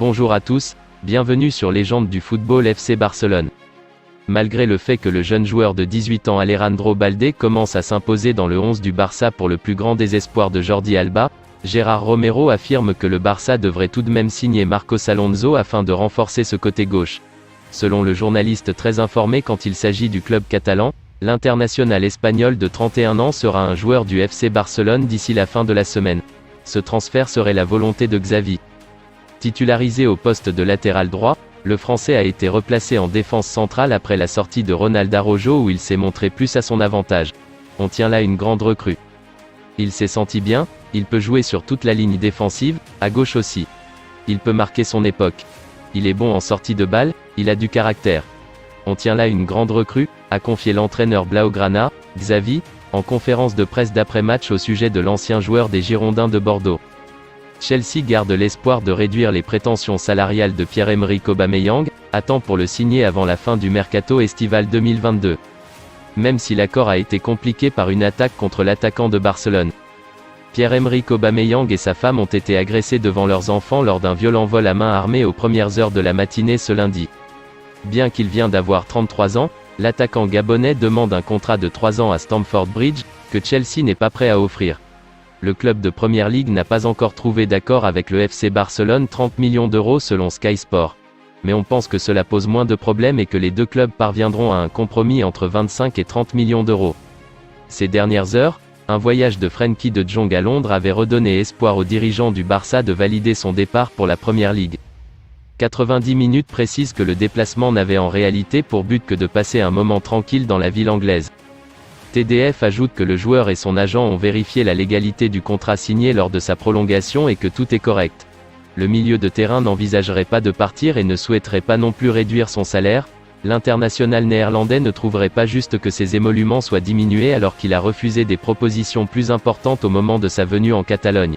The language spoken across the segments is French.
Bonjour à tous, bienvenue sur Légende du football FC Barcelone. Malgré le fait que le jeune joueur de 18 ans Alejandro Balde commence à s'imposer dans le 11 du Barça pour le plus grand désespoir de Jordi Alba, Gérard Romero affirme que le Barça devrait tout de même signer Marcos Alonso afin de renforcer ce côté gauche. Selon le journaliste très informé quand il s'agit du club catalan, l'international espagnol de 31 ans sera un joueur du FC Barcelone d'ici la fin de la semaine. Ce transfert serait la volonté de Xavi. Titularisé au poste de latéral droit, le Français a été replacé en défense centrale après la sortie de Ronald Araujo où il s'est montré plus à son avantage. On tient là une grande recrue. Il s'est senti bien, il peut jouer sur toute la ligne défensive, à gauche aussi. Il peut marquer son époque. Il est bon en sortie de balle, il a du caractère. On tient là une grande recrue, a confié l'entraîneur Blaugrana, Xavi, en conférence de presse d'après-match au sujet de l'ancien joueur des Girondins de Bordeaux. Chelsea garde l'espoir de réduire les prétentions salariales de Pierre-Emerick Aubameyang, à temps pour le signer avant la fin du mercato estival 2022. Même si l'accord a été compliqué par une attaque contre l'attaquant de Barcelone. Pierre-Emerick Aubameyang et sa femme ont été agressés devant leurs enfants lors d'un violent vol à main armée aux premières heures de la matinée ce lundi. Bien qu'il vient d'avoir 33 ans, l'attaquant gabonais demande un contrat de 3 ans à Stamford Bridge, que Chelsea n'est pas prêt à offrir. Le club de Premier League n'a pas encore trouvé d'accord avec le FC Barcelone 30 millions d'euros selon Sky Sport. Mais on pense que cela pose moins de problèmes et que les deux clubs parviendront à un compromis entre 25 et 30 millions d'euros. Ces dernières heures, un voyage de Frenkie de Jong à Londres avait redonné espoir aux dirigeants du Barça de valider son départ pour la Premier League. 90 minutes précisent que le déplacement n'avait en réalité pour but que de passer un moment tranquille dans la ville anglaise. TDF ajoute que le joueur et son agent ont vérifié la légalité du contrat signé lors de sa prolongation et que tout est correct. Le milieu de terrain n'envisagerait pas de partir et ne souhaiterait pas non plus réduire son salaire. L'international néerlandais ne trouverait pas juste que ses émoluments soient diminués alors qu'il a refusé des propositions plus importantes au moment de sa venue en Catalogne.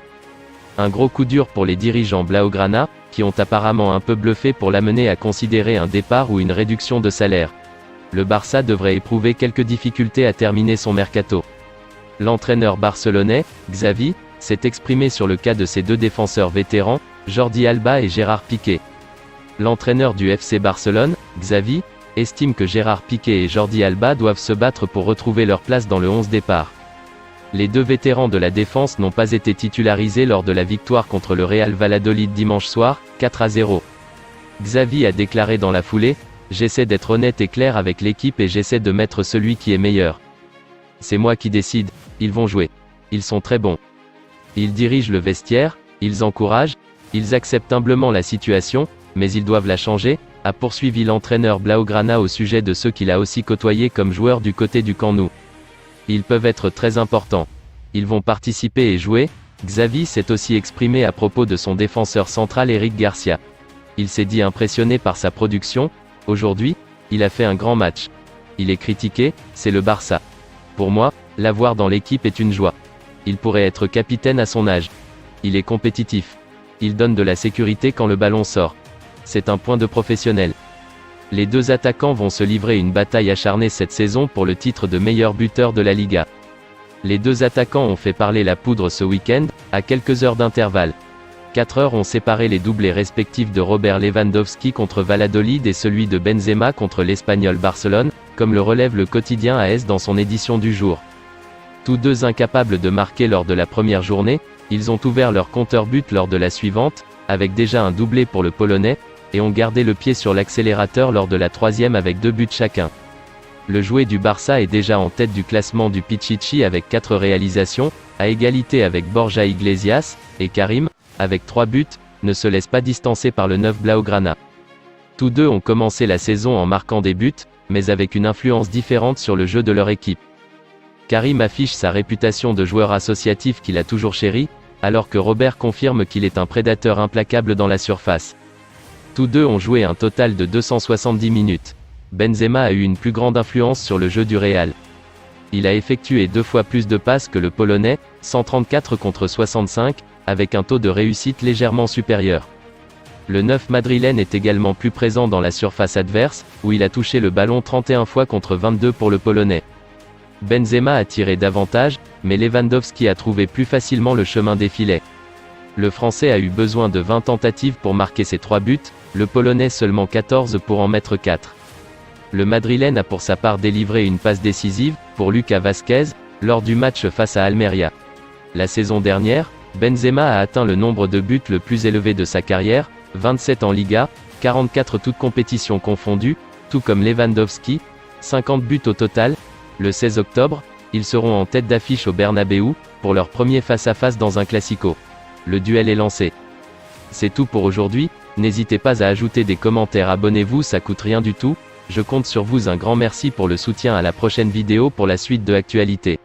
Un gros coup dur pour les dirigeants Blaugrana, qui ont apparemment un peu bluffé pour l'amener à considérer un départ ou une réduction de salaire. Le Barça devrait éprouver quelques difficultés à terminer son mercato. L'entraîneur barcelonais, Xavi, s'est exprimé sur le cas de ses deux défenseurs vétérans, Jordi Alba et Gérard Piqué. L'entraîneur du FC Barcelone, Xavi, estime que Gérard Piqué et Jordi Alba doivent se battre pour retrouver leur place dans le 11 départ. Les deux vétérans de la défense n'ont pas été titularisés lors de la victoire contre le Real Valladolid dimanche soir, 4-0. Xavi a déclaré dans la foulée: « J'essaie d'être honnête et clair avec l'équipe et j'essaie de mettre celui qui est meilleur. C'est moi qui décide, ils vont jouer. Ils sont très bons. Ils dirigent le vestiaire, ils encouragent, ils acceptent humblement la situation, mais ils doivent la changer », a poursuivi l'entraîneur Blaugrana au sujet de ceux qu'il a aussi côtoyés comme joueurs du côté du Camp Nou. Ils peuvent être très importants. Ils vont participer et jouer. Xavi s'est aussi exprimé à propos de son défenseur central Eric Garcia. Il s'est dit impressionné par sa production. Aujourd'hui, il a fait un grand match. Il est critiqué, c'est le Barça. Pour moi, l'avoir dans l'équipe est une joie. Il pourrait être capitaine à son âge. Il est compétitif. Il donne de la sécurité quand le ballon sort. C'est un point de professionnel. Les deux attaquants vont se livrer une bataille acharnée cette saison pour le titre de meilleur buteur de la Liga. Les deux attaquants ont fait parler la poudre ce week-end, à quelques heures d'intervalle. 4 heures ont séparé les doublés respectifs de Robert Lewandowski contre Valladolid et celui de Benzema contre l'Espagnol Barcelone, comme le relève le quotidien AS dans son édition du jour. Tous deux incapables de marquer lors de la première journée, ils ont ouvert leur compteur but lors de la suivante, avec déjà un doublé pour le Polonais, et ont gardé le pied sur l'accélérateur lors de la troisième avec 2 buts chacun. Le jouet du Barça est déjà en tête du classement du Pichichi avec 4 réalisations, à égalité avec Borja Iglesias, et Karim, avec 3 buts, ne se laisse pas distancer par le 9 Blaugrana. Tous deux ont commencé la saison en marquant des buts, mais avec une influence différente sur le jeu de leur équipe. Karim affiche sa réputation de joueur associatif qu'il a toujours chéri, alors que Robert confirme qu'il est un prédateur implacable dans la surface. Tous deux ont joué un total de 270 minutes. Benzema a eu une plus grande influence sur le jeu du Real. Il a effectué 2 fois plus de passes que le Polonais, 134 contre 65, avec un taux de réussite légèrement supérieur. Le 9 madrilène est également plus présent dans la surface adverse, où il a touché le ballon 31 fois contre 22 pour le Polonais. Benzema a tiré davantage, mais Lewandowski a trouvé plus facilement le chemin des filets. Le Français a eu besoin de 20 tentatives pour marquer ses 3 buts, le Polonais seulement 14 pour en mettre 4. Le Madrilène a pour sa part délivré une passe décisive, pour Lucas Vazquez, lors du match face à Almeria. La saison dernière, Benzema a atteint le nombre de buts le plus élevé de sa carrière, 27 en Liga, 44 toutes compétitions confondues, tout comme Lewandowski, 50 buts au total. Le 16 octobre, ils seront en tête d'affiche au Bernabéu, pour leur premier face-à-face dans un classico. Le duel est lancé. C'est tout pour aujourd'hui, n'hésitez pas à ajouter des commentaires, abonnez-vous, ça coûte rien du tout, je compte sur vous, un grand merci pour le soutien, à la prochaine vidéo pour la suite de l'actualité.